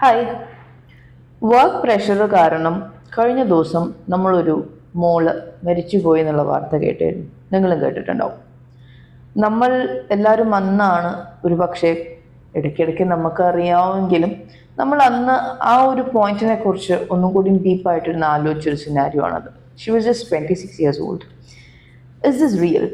Hi. Work pressure കാരണം കഴിഞ്ഞ ദിവസം നമ്മളൊരു മോള് മരിച്ചുപോയി എന്നുള്ള വാർത്ത കേട്ടായിരുന്നു. നിങ്ങളും കേട്ടിട്ടുണ്ടാവും. നമ്മൾ എല്ലാവരും അന്നാണ് ഒരു പക്ഷേ ഇടയ്ക്കിടയ്ക്ക് നമുക്കറിയാമെങ്കിലും നമ്മൾ അന്ന് ആ ഒരു പോയിന്റിനെ കുറിച്ച് ഒന്നും കൂടി ഡീപ്പായിട്ടിരുന്ന് ആലോചിച്ചൊരു സിനാരിയോ ആണത്. She was just 26 years old. Is this real?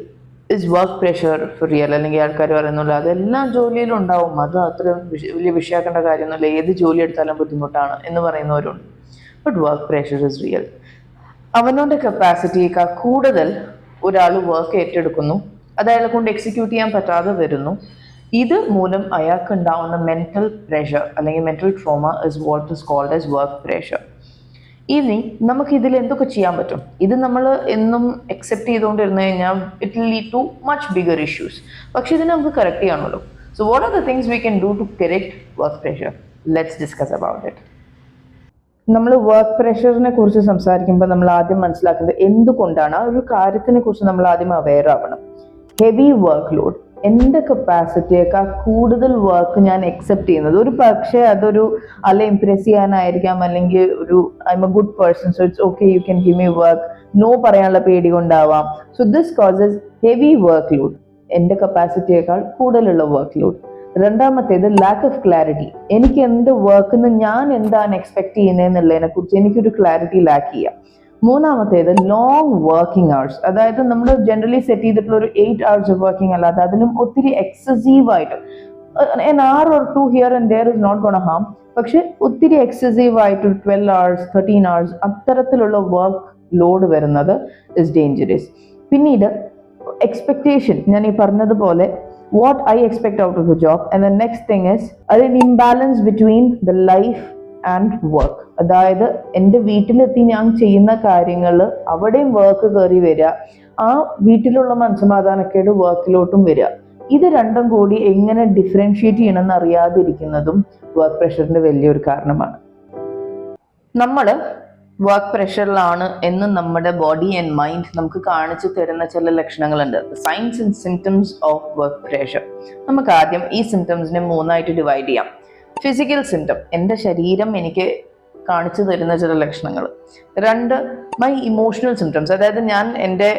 Is work pressure for real? അല്ലെങ്കിൽ ആൾക്കാർ പറയുന്നില്ല അതെല്ലാം ജോലിയിലും ഉണ്ടാവും, അത് അത്ര വലിയ വിഷയമാക്കേണ്ട കാര്യമൊന്നുമില്ല, ഏത് ജോലി എടുത്താലും ബുദ്ധിമുട്ടാണ് എന്ന് പറയുന്നവരുണ്ട്. But work pressure is real. അവനവൻ്റെ കപ്പാസിറ്റിയേക്കാൾ കൂടുതൽ ഒരാൾ വർക്ക് ഏറ്റെടുക്കുന്നു, അത് അയാളെ കൊണ്ട് എക്സിക്യൂട്ട് ചെയ്യാൻ പറ്റാതെ വരുന്നു. ഇത് മൂലം അയാൾക്ക് ഉണ്ടാവുന്ന മെന്റൽ പ്രഷർ അല്ലെങ്കിൽ mental trauma is what is called as work pressure. ഇനി നമുക്ക് ഇതിൽ എന്തൊക്കെ ചെയ്യാൻ പറ്റും? ഇത് നമ്മൾ എന്നും അക്സെപ്റ്റ് ചെയ്തുകൊണ്ടിരുന്നു കഴിഞ്ഞാൽ it will lead to much bigger issues. പക്ഷെ ഇതിനെ നമുക്ക് കറക്റ്റ് ചെയ്യാണല്ലോ. So what are the things we can do to correct work pressure? Let's discuss about it. നമ്മൾ വർക്ക് പ്രഷറിനെ കുറിച്ച് സംസാരിക്കുമ്പോൾ നമ്മൾ ആദ്യം മനസ്സിലാക്കുന്നത് എന്തുകൊണ്ടാണ് ആ ഒരു കാര്യത്തിനെ കുറിച്ച് നമ്മൾ ആദ്യം അവെയർ ആവണം. ഹെവി വർക്ക് ലോഡ്, എൻ്റെ കപ്പാസിറ്റിയേക്കാൾ കൂടുതൽ വർക്ക് ഞാൻ അക്സെപ്റ്റ് ചെയ്യുന്നത്, ഒരു പക്ഷേ അതൊരു അല്ല ഇംപ്രസ് ചെയ്യാനായിരിക്കാം, അല്ലെങ്കിൽ ഒരു I am a good person so it's okay you can give me work, no പറയാനുള്ള പേടി കൊണ്ടാവാം. So this causes heavy work load, എൻ്റെ കപ്പാസിറ്റിയേക്കാൾ കൂടുതലുള്ള വർക്ക് ലോഡ്. രണ്ടാമത്തേത് ലാക്ക് ഓഫ് ക്ലാരിറ്റി. എനിക്ക് എന്ത് വർക്കിന് ഞാൻ എന്താണ് എക്സ്പെക്ട് ചെയ്യുന്നതെന്നുള്ളതിനെ കുറിച്ച് എനിക്കൊരു ക്ലാരിറ്റി ലാക്ക് ചെയ്യാം. മൂന്നാമത്തേത് ലോങ് വർക്കിംഗ് അവേഴ്സ്, അതായത് നമ്മൾ ജനറലി സെറ്റ് ചെയ്തിട്ടുള്ള ഒരു 8 hours ഓഫ് വർക്കിംഗ് അല്ലാതെ അതിലും ഒത്തിരി എക്സസീവ് ആയിട്ട് an hour or 2 here and there is not gonna harm, പക്ഷെ ഒത്തിരി എക്സസീവ് ആയിട്ട് 12 hours 13 hours അത്തരത്തിലുള്ള വർക്ക് ലോഡ് വരുന്നത് ഇസ് ഡേഞ്ചറസ്. പിന്നീട് എക്സ്പെക്ടേഷൻ, ഞാൻ ഈ പറഞ്ഞതുപോലെ what I expect out of the job, and the next thing is an imbalance between the life and work. അതായത് എൻ്റെ വീട്ടിലെത്തി ഞാൻ ചെയ്യുന്ന കാര്യങ്ങൾ അവിടെയും വർക്ക് കയറി വരിക, ആ വീട്ടിലുള്ള മനസ്സമാധാനക്കേട് വർക്കിലോട്ടും വരിക. ഇത് രണ്ടും കൂടി എങ്ങനെ ഡിഫറൻഷിയേറ്റ് ചെയ്യണമെന്ന് അറിയാതിരിക്കുന്നതും വർക്ക് പ്രഷറിന്റെ വലിയൊരു കാരണമാണ്. നമ്മൾ വർക്ക് പ്രഷറിലാണ് എന്ന് നമ്മുടെ ബോഡി ആൻഡ് മൈൻഡ് നമുക്ക് കാണിച്ചു തരുന്ന ചില ലക്ഷണങ്ങളുണ്ട്. Signs and symptoms of work pressure. നമുക്ക് ആദ്യം ഈ സിംറ്റംസിനെ 3ആയിട്ട് ഡിവൈഡ് ചെയ്യാം. ഫിസിക്കൽ സിംറ്റം, എൻ്റെ ശരീരം എനിക്ക് കാണിച്ചു തരുന്ന ചില ലക്ഷണങ്ങൾ. 2 മൈ ഇമോഷണൽ സിംറ്റംസ്, അതായത് ഞാൻ എൻ്റെ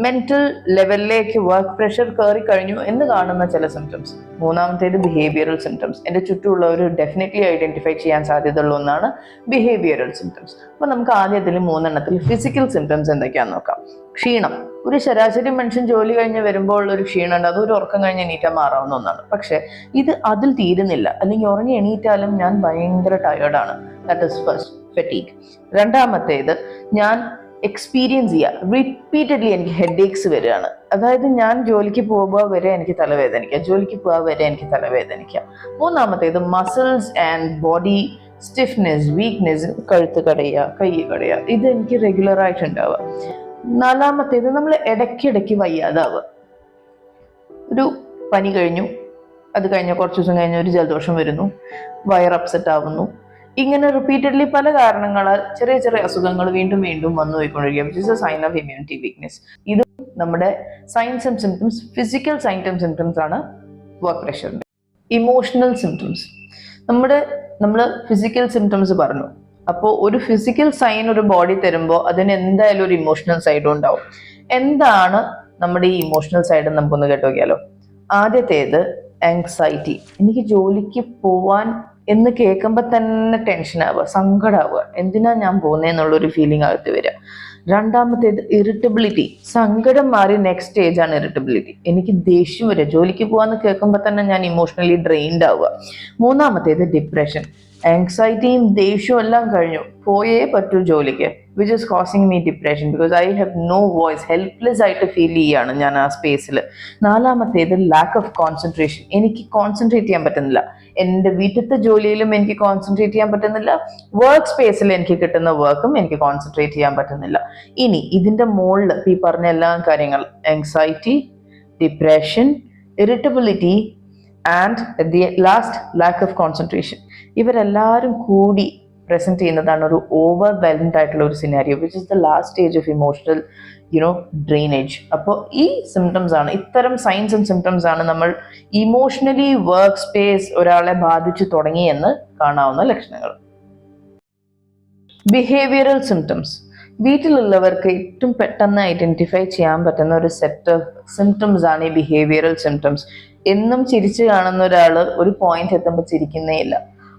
മെന്റൽ ലെവലിലേക്ക് വർക്ക് പ്രഷർ കയറി കഴിഞ്ഞു എന്ന് കാണുന്ന ചില സിംറ്റംസ്. 3ആമത്തേത് behavioural symptoms. എൻ്റെ ചുറ്റുമുള്ളവർ ഡെഫിനറ്റ്ലി ഐഡന്റിഫൈ ചെയ്യാൻ സാധ്യതയുള്ള ഒന്നാണ് ബിഹേവിയറൽ സിംറ്റംസ്. അപ്പൊ നമുക്ക് ആദ്യം ഇതിൽ 3 ഫിസിക്കൽ സിംറ്റംസ് എന്തൊക്കെയാണെന്ന് നോക്കാം. ക്ഷീണം. ഒരു ശരാശരി മനുഷ്യൻ ജോലി കഴിഞ്ഞ് വരുമ്പോൾ ഒരു ക്ഷീണം ഉണ്ട്, അതൊരു ഉറക്കം കഴിഞ്ഞ് എണീറ്റാൽ മാറാവുന്ന ഒന്നാണ്. പക്ഷെ ഇത് അതിൽ തീരുന്നില്ല, അല്ലെങ്കിൽ ഉറങ്ങി എണീറ്റാലും ഞാൻ ഭയങ്കര ടയേർഡാണ്. That is first, fatigue. രണ്ടാമത്തേത് ഞാൻ എക്സ്പീരിയൻസ് ചെയ്യുക, റിപ്പീറ്റഡ്ലി എനിക്ക് ഹെഡ് ഏക്സ് വരികയാണ്. അതായത് ഞാൻ ജോലിക്ക് പോകുമ്പോൾ വരെ എനിക്ക് തലവേദനിക്കുക, ജോലിക്ക് പോകാൻ വരെ എനിക്ക് തലവേദനിക്കുക. 3ആമത്തേത് muscles and body stiffness, weakness, കഴുത്ത് കടയുക, കൈ കടയുക, ഇത് എനിക്ക് റെഗുലർ ആയിട്ടുണ്ടാവുക. 4ആമത്തേത് നമ്മൾ ഇടയ്ക്കിടയ്ക്ക് വയ്യാതാവുക. ഒരു പനി കഴിഞ്ഞു, അത് കഴിഞ്ഞ കുറച്ച് ദിവസം കഴിഞ്ഞ് ഒരു ജലദോഷം വരുന്നു, വയർ അപ്സെറ്റ് ആവുന്നു. ഇങ്ങനെ റിപ്പീറ്റഡ്ലി പല കാരണങ്ങളാൽ ചെറിയ ചെറിയ അസുഖങ്ങൾ വീണ്ടും വീണ്ടും വന്നു പോയിക്കൊണ്ടിരിക്കുക, which is a sign of immunity weakness. ഇത് നമ്മുടെ signs and symptoms, physical signs and symptoms ആണ് വർക്ക് പ്രഷറിന്റെ. ഇമോഷണൽ സിംറ്റംസ്, നമ്മൾ ഫിസിക്കൽ സിംറ്റംസ് പറഞ്ഞു. അപ്പോൾ ഒരു ഫിസിക്കൽ സൈൻ ഒരു ബോഡി തരുമ്പോൾ അതിന് എന്തായാലും ഒരു ഇമോഷണൽ സൈഡും ഉണ്ടാവും. എന്താണ് നമ്മുടെ ഈ ഇമോഷണൽ സൈഡ് നമുക്കൊന്ന് കേട്ട് നോക്കിയാലോ. ആദ്യത്തേത് ആങ്സൈറ്റി. എനിക്ക് ജോലിക്ക് പോവാൻ എന്ന് കേൾക്കുമ്പോൾ തന്നെ ടെൻഷനാവുക, സങ്കടമാവുക, എന്തിനാ ഞാൻ പോകുന്നതെന്നുള്ളൊരു ഫീലിംഗ് അകത്ത് വരിക. രണ്ടാമത്തേത് ഇറിറ്റബിലിറ്റി. സങ്കടം മാറി നെക്സ്റ്റ് സ്റ്റേജ് ആണ് ഇറിറ്റബിലിറ്റി. എനിക്ക് ദേഷ്യം വരിക, ജോലിക്ക് പോകാന്ന് കേൾക്കുമ്പോൾ തന്നെ ഞാൻ ഇമോഷണലി ഡ്രെയിൻഡ് ആവുക. 3ആമത്തേത് ഡിപ്രഷൻ. ആങ്സൈറ്റിയും ദേഷ്യവും എല്ലാം കഴിഞ്ഞു, പോയേ പറ്റൂ ജോലിക്ക്, which is causing me depression because I have no voice. Helpless ആയിട്ട് ഫീൽ ചെയ്യുകയാണ് ഞാൻ ആ സ്പേസിൽ. 4ആമത്തേത് ലാക്ക് ഓഫ് കോൺസെൻട്രേഷൻ. എനിക്ക് കോൺസെൻട്രേറ്റ് ചെയ്യാൻ പറ്റുന്നില്ല, എൻ്റെ വീട്ടിലത്തെ ജോലിയിലും എനിക്ക് കോൺസെൻട്രേറ്റ് ചെയ്യാൻ പറ്റുന്നില്ല, വർക്ക് സ്പേസിൽ എനിക്ക് കിട്ടുന്ന വർക്കും എനിക്ക് കോൺസെൻട്രേറ്റ് ചെയ്യാൻ പറ്റുന്നില്ല. ഇനി ഇതിൻ്റെ മുകളിൽ ഈ പറഞ്ഞ എല്ലാ കാര്യങ്ങൾ, anxiety, depression, irritability and the last lakh of concentration, ഇവരെല്ലാവരും കൂടി പ്രസന്റ് ചെയ്യുന്നതാണ് ഒരു ഓവർവെൽംഡ് ആയിട്ടുള്ള ഒരു scenario, which is the last stage of emotional drainage. അപ്പോൾ ഈ സിംറ്റംസ് ആണ്, ഇത്തരം സൈൻസ് ആൻഡ് സിംറ്റംസ് ആണ് നമ്മൾ ഇമോഷണലി വർക്ക് സ്പേസ് ഒരാളെ ബാധിച്ചു തുടങ്ങിയെന്ന് കാണാവുന്ന ലക്ഷണങ്ങൾ. Behavioural symptoms. വീട്ടിലുള്ളവർക്ക് ഏറ്റവും പെട്ടെന്ന് ഐഡന്റിഫൈ ചെയ്യാൻ പറ്റുന്ന ഒരു സെറ്റ് ഓഫ് സിംറ്റംസ് ആണ് ഈ ബിഹേവിയറൽ സിംറ്റംസ്. എന്നും ചിരിച്ചു കാണുന്ന ഒരാൾ ഒരു പോയിന്റ് എത്തുമ്പോൾ ചിരിക്കുന്നേ ഇല്ല.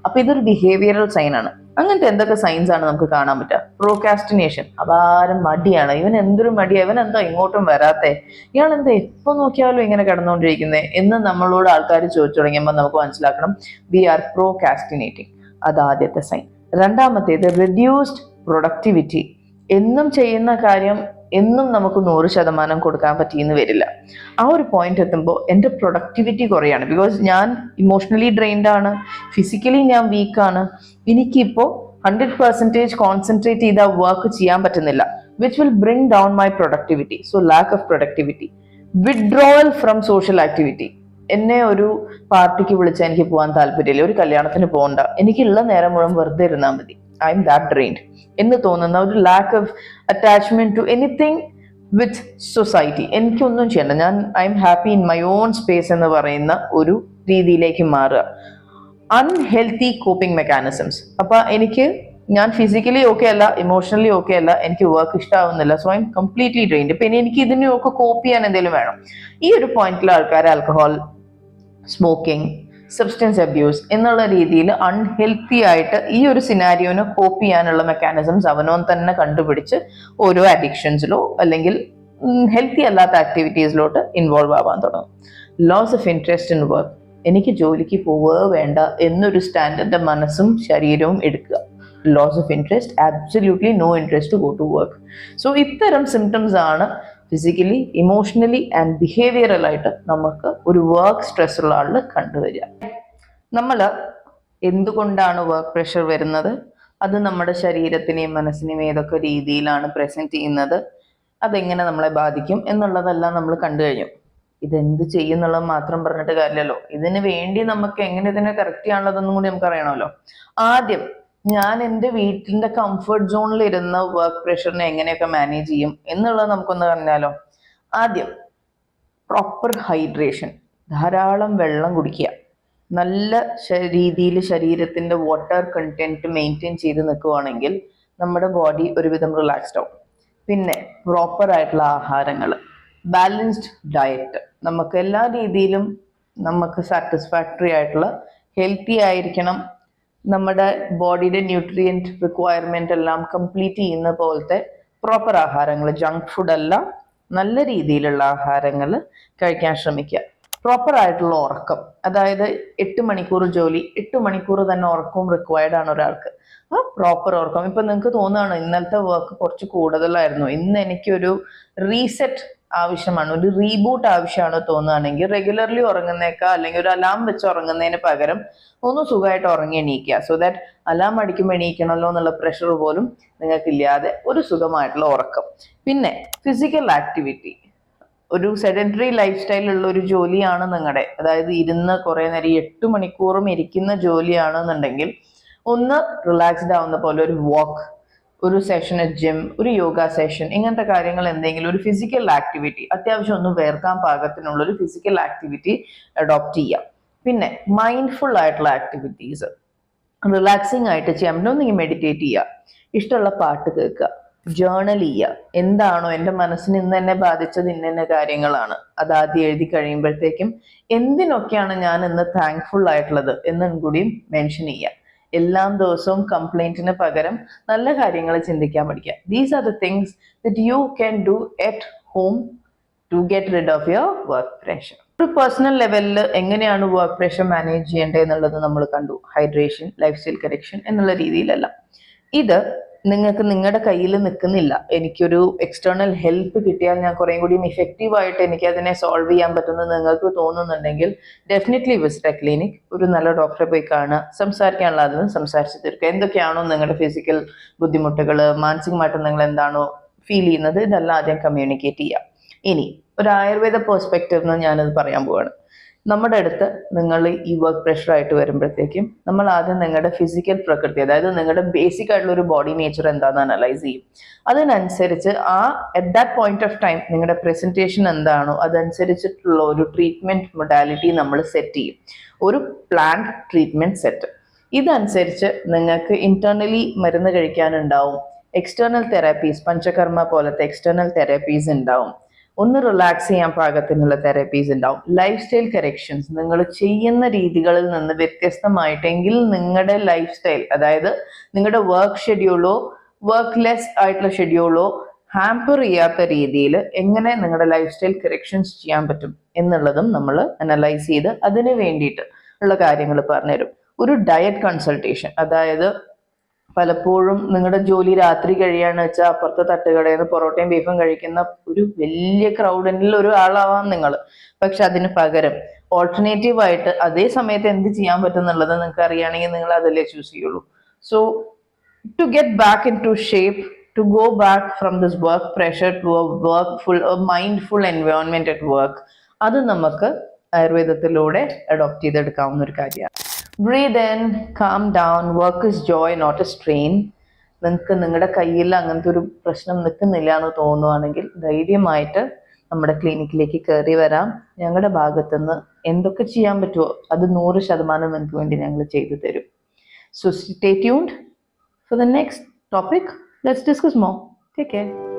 അപ്പൊ ഇതൊരു ബിഹേവിയറൽ സൈൻ ആണ്. അങ്ങനത്തെ എന്തൊക്കെ സൈൻസ് ആണ് നമുക്ക് കാണാൻ പറ്റുക? പ്രോകാസ്റ്റിനേഷൻ, അപാരം മടിയാണ്. ഇവൻ എന്തൊരു മടിയാ, ഇവൻ എന്താ ഇങ്ങോട്ടും വരാത്തെ, ഇയാൾ എന്താ എപ്പോ നോക്കിയാലും ഇങ്ങനെ കിടന്നുകൊണ്ടിരിക്കുന്നേ എന്ന് നമ്മളോട് ആൾക്കാർ ചോദിച്ചു തുടങ്ങിയപ്പോൾ നമുക്ക് മനസ്സിലാക്കണം വി ആർ പ്രോകാസ്റ്റിനേറ്റിംഗ്. അത് ആദ്യത്തെ സൈൻ. രണ്ടാമത്തേത് റിഡ്യൂസ്ഡ് പ്രൊഡക്ടിവിറ്റി. എന്നും ചെയ്യുന്ന കാര്യം എന്നും നമുക്ക് 100% കൊടുക്കാൻ പറ്റിയെന്ന് വരില്ല. ആ ഒരു പോയിന്റ് എത്തുമ്പോൾ എൻ്റെ പ്രൊഡക്ടിവിറ്റി കുറയാണ്. ബിക്കോസ് ഞാൻ ഇമോഷണലി ഡ്രെയിൻഡ് ആണ്, ഫിസിക്കലി ഞാൻ വീക്കാണ്. എനിക്കിപ്പോൾ 100% കോൺസെൻട്രേറ്റ് ചെയ്ത വർക്ക് ചെയ്യാൻ പറ്റുന്നില്ല, which will bring down my productivity. So lack of productivity. Withdrawal from social activity. എന്നെ ഒരു പാർട്ടിക്ക് വിളിച്ചാൽ എനിക്ക് പോകാൻ താല്പര്യമില്ല, ഒരു കല്യാണത്തിന് പോകണ്ട, എനിക്കുള്ള നേരം മുഴുവൻ വെറുതെ ഇരുന്നാൽ മതി, ഐ എം ദാറ്റ് ഡ്രെയിൻഡ് എന്ന് തോന്നുന്ന ഒരു lack of attachment to anything with society. എനിക്കൊന്നും ചെയ്യണ്ട, ഞാൻ I am happy in my own space എന്ന് പറയുന്ന ഒരു രീതിയിലേക്ക് മാറുക. Unhealthy coping mechanisms. അപ്പൊ ഞാൻ ഫിസിക്കലി ഓക്കെ അല്ല, ഇമോഷണലി ഓക്കെ അല്ല, എനിക്ക് വർക്ക് ഇഷ്ടമാവുന്നില്ല, so I am completely drained. പിന്നെ എനിക്ക് ഇതിനെയൊക്കെ കോപ്പ് ചെയ്യാൻ എന്തെങ്കിലും വേണം. ഈ ഒരു പോയിന്റിൽ ആൾക്കാർ ആൽക്കഹോൾ, സ്മോക്കിംഗ്, സബ്സ്റ്റൻസ് അബ്യൂസ് എന്നുള്ള രീതിയിൽ അൺഹെൽത്തി ആയിട്ട് ഈ ഒരു സിനാരിയോനെ കോപ്പ് ചെയ്യാനുള്ള മെക്കാനിസംസ് അവനോൻ തന്നെ കണ്ടുപിടിച്ച് ഓരോ അഡിക്ഷൻസിലോ അല്ലെങ്കിൽ ഹെൽത്തി അല്ലാത്ത ആക്ടിവിറ്റീസിലോട്ട് ഇൻവോൾവ് ആവാൻ തുടങ്ങും. Loss of interest in work. എനിക്ക് ജോലിക്ക് പോവുക വേണ്ട എന്നൊരു സ്റ്റാൻഡേർഡ് മനസ്സും ശരീരവും എടുക്കുക. Loss of interest, absolutely no interest to go to work. So ഇത്തരം സിംറ്റംസ് ആണ് ഫിസിക്കലി, ഇമോഷണലി ആൻഡ് ബിഹേവിയറൽ ആയിട്ട് നമുക്ക് ഒരു വർക്ക് സ്ട്രെസ് ഉള്ള ആളിൽ കണ്ടുവരിക. നമ്മൾ എന്തുകൊണ്ടാണ് വർക്ക് പ്രഷർ വരുന്നത്, അത് നമ്മുടെ ശരീരത്തിനെയും മനസ്സിനെയും ഏതൊക്കെ രീതിയിലാണ് പ്രസന്റ് ചെയ്യുന്നത്, അതെങ്ങനെ നമ്മളെ ബാധിക്കും എന്നുള്ളതെല്ലാം നമ്മൾ കണ്ടു കഴിഞ്ഞു. ഇതെന്ത് ചെയ്യുന്നുള്ളത് മാത്രം പറഞ്ഞിട്ട് കാര്യമല്ലോ, ഇതിന് വേണ്ടി നമുക്ക് എങ്ങനെ ഇതിനെ കറക്റ്റ് ചെയ്യാനുള്ളതെന്നും കൂടി നമുക്ക് അറിയണമല്ലോ. ആദ്യം ഞാൻ എൻ്റെ വീട്ടിൻ്റെ കംഫർട്ട് സോണിൽ ഇരുന്ന വർക്ക് പ്രഷറിനെ എങ്ങനെയൊക്കെ മാനേജ് ചെയ്യും എന്നുള്ളത് നമുക്കൊന്ന് പറഞ്ഞാലോ. ആദ്യം പ്രോപ്പർ ഹൈഡ്രേഷൻ, ധാരാളം വെള്ളം കുടിക്കുക. നല്ല രീതിയിൽ ശരീരത്തിൻ്റെ വാട്ടർ കണ്ടന്റ് മെയിൻറ്റെയിൻ ചെയ്ത് നിൽക്കുവാണെങ്കിൽ നമ്മുടെ ബോഡി ഒരുവിധം റിലാക്സ്ഡ് ആവും. പിന്നെ പ്രോപ്പർ ആയിട്ടുള്ള ആഹാരങ്ങൾ, ബാലൻസ്ഡ് ഡയറ്റ്, നമുക്ക് എല്ലാ രീതിയിലും നമുക്ക് സാറ്റിസ്ഫാക്ടറി ആയിട്ടുള്ള ഹെൽത്തി ആയിരിക്കണം. നമ്മുടെ ബോഡിയുടെ ന്യൂട്രിയൻറ്റ് റിക്വയർമെന്റ് എല്ലാം കംപ്ലീറ്റ് ചെയ്യുന്ന പോലത്തെ പ്രോപ്പർ ആഹാരങ്ങൾ, ജങ്ക് ഫുഡ് അല്ല, നല്ല രീതിയിലുള്ള ആഹാരങ്ങൾ കഴിക്കാൻ ശ്രമിക്കുക. പ്രോപ്പർ ആയിട്ടുള്ള ഉറക്കം, അതായത് 8 മണിക്കൂർ ജോലി, 8 മണിക്കൂർ തന്നെ ഉറക്കവും റിക്വയർഡ് ആണ് ഒരാൾക്ക്. ആ പ്രോപ്പർ ഉറക്കം. ഇപ്പൊ നിങ്ങൾക്ക് തോന്നുകയാണ് ഇന്നലത്തെ വർക്ക് കുറച്ച് കൂടുതലായിരുന്നു, ഇന്ന് എനിക്കൊരു റീസെറ്റ് ആവശ്യമാണ്, ഒരു റീബൂട്ട് ആവശ്യമാണ് തോന്നുകയാണെങ്കിൽ റെഗുലർലി ഉറങ്ങുന്നേക്കാൾ അല്ലെങ്കിൽ ഒരു അലാം വെച്ച് ഉറങ്ങുന്നതിന് പകരം ഒന്ന് സുഖമായിട്ട് ഉറങ്ങി എണീക്കുക. സോ ദാറ്റ് അലാം അടിക്കുമ്പോൾ എണീക്കണമല്ലോ എന്നുള്ള പ്രഷർ പോലും നിങ്ങൾക്കില്ലാതെ ഒരു സുഖമായിട്ടുള്ള ഉറക്കം. പിന്നെ ഫിസിക്കൽ ആക്ടിവിറ്റി. ഒരു സെഡൻറ്ററി ലൈഫ് സ്റ്റൈലുള്ള ഒരു ജോലിയാണ് നിങ്ങളുടെ, അതായത് ഇരുന്ന് കുറേ നേരം 8 മണിക്കൂറും ഇരിക്കുന്ന ജോലിയാണെന്നുണ്ടെങ്കിൽ ഒന്ന് റിലാക്സ്ഡ് ആവുന്ന പോലെ ഒരു വാക്ക്, ഒരു സെഷൻ ജിം, ഒരു യോഗ സെഷൻ, ഇങ്ങനത്തെ കാര്യങ്ങൾ എന്തെങ്കിലും ഒരു ഫിസിക്കൽ ആക്ടിവിറ്റി, അത്യാവശ്യം ഒന്ന് വേർക്കാൻ പാകത്തിനുള്ള ഒരു ഫിസിക്കൽ ആക്ടിവിറ്റി അഡോപ്റ്റ് ചെയ്യാം. പിന്നെ മൈൻഡ്ഫുൾ ആയിട്ടുള്ള ആക്ടിവിറ്റീസ്, റിലാക്സിങ് ആയിട്ട് ചെയ്യാൻ പറ്റും. ഒന്നെങ്കിൽ മെഡിറ്റേറ്റ് ചെയ്യുക, ഇഷ്ടമുള്ള പാട്ട് കേൾക്കുക, ജേർണൽ ചെയ്യുക. എന്താണോ എൻ്റെ മനസ്സിന് ഇന്ന് എന്നെ ബാധിച്ചത്, ഇന്ന കാര്യങ്ങളാണ്, അത് ആദ്യം എഴുതി കഴിയുമ്പോഴത്തേക്കും എന്തിനൊക്കെയാണ് ഞാൻ ഇന്ന് താങ്ക്ഫുൾ ആയിട്ടുള്ളത് എന്നും കൂടിയും മെൻഷൻ ചെയ്യുക. എല്ലാം ദിവസവും കംപ്ലൈന്റിന് പകരം നല്ല കാര്യങ്ങൾ ചിന്തിക്കാൻ പഠിക്കുക. These are the things that you can do at home to get rid of your work pressure. ഒരു പേഴ്സണൽ ലെവലിൽ എങ്ങനെയാണ് വർക്ക് പ്രഷർ മാനേജ് ചെയ്യേണ്ടത് എന്നുള്ളത് നമ്മൾ കണ്ടു. ഹൈഡ്രേഷൻ, ലൈഫ് സ്റ്റൈൽ കറക്ഷൻ എന്നുള്ള രീതിയിലല്ല. ഇത് നിങ്ങൾക്ക് നിങ്ങളുടെ കയ്യിൽ നിൽക്കുന്നില്ല. എനിക്കൊരു എക്സ്റ്റേണൽ ഹെൽപ്പ് കിട്ടിയാൽ ഞാൻ കുറേം കൂടി ഇഫക്റ്റീവായിട്ട് എനിക്ക് അതിനെ സോൾവ് ചെയ്യാൻ പറ്റുമെന്ന് നിങ്ങൾക്ക് തോന്നുന്നുണ്ടെങ്കിൽ ഡെഫിനറ്റ്ലി വിസിറ്റ് എ ക്ലിനിക്. ഒരു നല്ല ഡോക്ടറെ പോയി കാണുക, സംസാരിക്കാനുള്ള അതിന് സംസാരിച്ച് തീർക്കുക. എന്തൊക്കെയാണോ നിങ്ങളുടെ ഫിസിക്കൽ ബുദ്ധിമുട്ടുകൾ, മാനസികമായിട്ട് നിങ്ങൾ എന്താണോ ഫീൽ ചെയ്യുന്നത്, ഇതെല്ലാം ആദ്യം കമ്മ്യൂണിക്കേറ്റ് ചെയ്യുക. ഇനി ഒരു ആയുർവേദ പെർസ്പെക്റ്റീവ് എന്ന് ഞാനത് പറയാൻ പോവാണ്. നമ്മുടെ അടുത്ത് നിങ്ങൾ ഈ വർക്ക് പ്രഷറായിട്ട് വരുമ്പോഴത്തേക്കും നമ്മൾ ആദ്യം നിങ്ങളുടെ ഫിസിക്കൽ പ്രകൃതി, അതായത് നിങ്ങളുടെ ബേസിക് ആയിട്ടുള്ള ഒരു ബോഡി നേച്ചർ എന്താണെന്ന് അനലൈസ് ചെയ്യും. അതിനനുസരിച്ച് at that point of time നിങ്ങളുടെ പ്രസന്റേഷൻ എന്താണോ അതനുസരിച്ചിട്ടുള്ള ഒരു ട്രീറ്റ്മെന്റ് മൊഡാലിറ്റി നമ്മൾ സെറ്റ് ചെയ്യും, ഒരു പ്ലാൻഡ് ട്രീറ്റ്മെന്റ് സെറ്റ്. ഇതനുസരിച്ച് നിങ്ങൾക്ക് ഇന്റേർണലി മരുന്ന് കഴിക്കാനുണ്ടാവും, എക്സ്റ്റേണൽ തെറാപ്പീസ് പഞ്ചകർമ്മ പോലത്തെ എക്സ്റ്റേണൽ തെറാപ്പീസ് ഉണ്ടാവും, ഒന്ന് റിലാക്സ് ചെയ്യാൻ പാകത്തിനുള്ള തെറാപ്പീസ് ഉണ്ടാവും, ലൈഫ് സ്റ്റൈൽ കറക്ഷൻസ്, നിങ്ങൾ ചെയ്യുന്ന രീതികളിൽ നിന്ന് വ്യത്യസ്തമായിട്ടെങ്കിൽ നിങ്ങളുടെ ലൈഫ് സ്റ്റൈൽ, അതായത് നിങ്ങളുടെ വർക്ക് ഷെഡ്യൂളോ വർക്ക് ലെസ് ആയിട്ടുള്ള ഷെഡ്യൂളോ ഹാമ്പർ ചെയ്യാത്ത രീതിയിൽ എങ്ങനെ നിങ്ങളുടെ ലൈഫ് സ്റ്റൈൽ കറക്ഷൻസ് ചെയ്യാൻ പറ്റും എന്നുള്ളതും നമ്മൾ അനലൈസ് ചെയ്ത് അതിന് വേണ്ടിയിട്ട് ഉള്ള കാര്യങ്ങൾ പറഞ്ഞുതരും. ഒരു ഡയറ്റ് കൺസൾട്ടേഷൻ, അതായത് പലപ്പോഴും നിങ്ങളുടെ ജോലി രാത്രി കഴിയാന്ന് വെച്ചാൽ അപ്പുറത്തെ തട്ടുകടയിൽ നിന്ന് പൊറോട്ടയും ബീഫും കഴിക്കുന്ന ഒരു വലിയ ക്രൗഡിൽ ഒരു ആളാവാം നിങ്ങൾ. പക്ഷെ അതിന് പകരം ഓൾട്ടർനേറ്റീവ് ആയിട്ട് അതേ സമയത്ത് എന്ത് ചെയ്യാൻ പറ്റും എന്നുള്ളത് നിങ്ങൾക്ക് അറിയുകയാണെങ്കിൽ നിങ്ങൾ അതല്ലേ ചൂസ് ചെയ്യുള്ളൂ. So to get back into shape, to go back from this work pressure to a mindful environment at work, അത് നമുക്ക് ആയുർവേദത്തിലൂടെ അഡോപ്റ്റ് ചെയ്തെടുക്കാവുന്ന ഒരു കാര്യമാണ്. Breathe in, calm down, work is joy not a strain. നിങ്ങൾക്ക് നിങ്ങളുടെ കയ്യിൽ അങ്ങനത്തെ ഒരു പ്രശ്നം നിൽക്കുന്നില്ല എന്ന് തോന്നുവാണെങ്കിൽ ധൈര്യമായിട്ട് നമ്മുടെ ക്ലിനിക്കിലേക്ക് കയറി വരാം. ഞങ്ങളുടെ ഭാഗത്തുനിന്ന് എന്തൊക്കെ ചെയ്യാൻ പറ്റുമോ അത് 100% നിങ്ങൾക്ക് വേണ്ടി ഞങ്ങൾ ചെയ്തു തരും. So stay tuned for the next topic. Let's discuss more. Take care.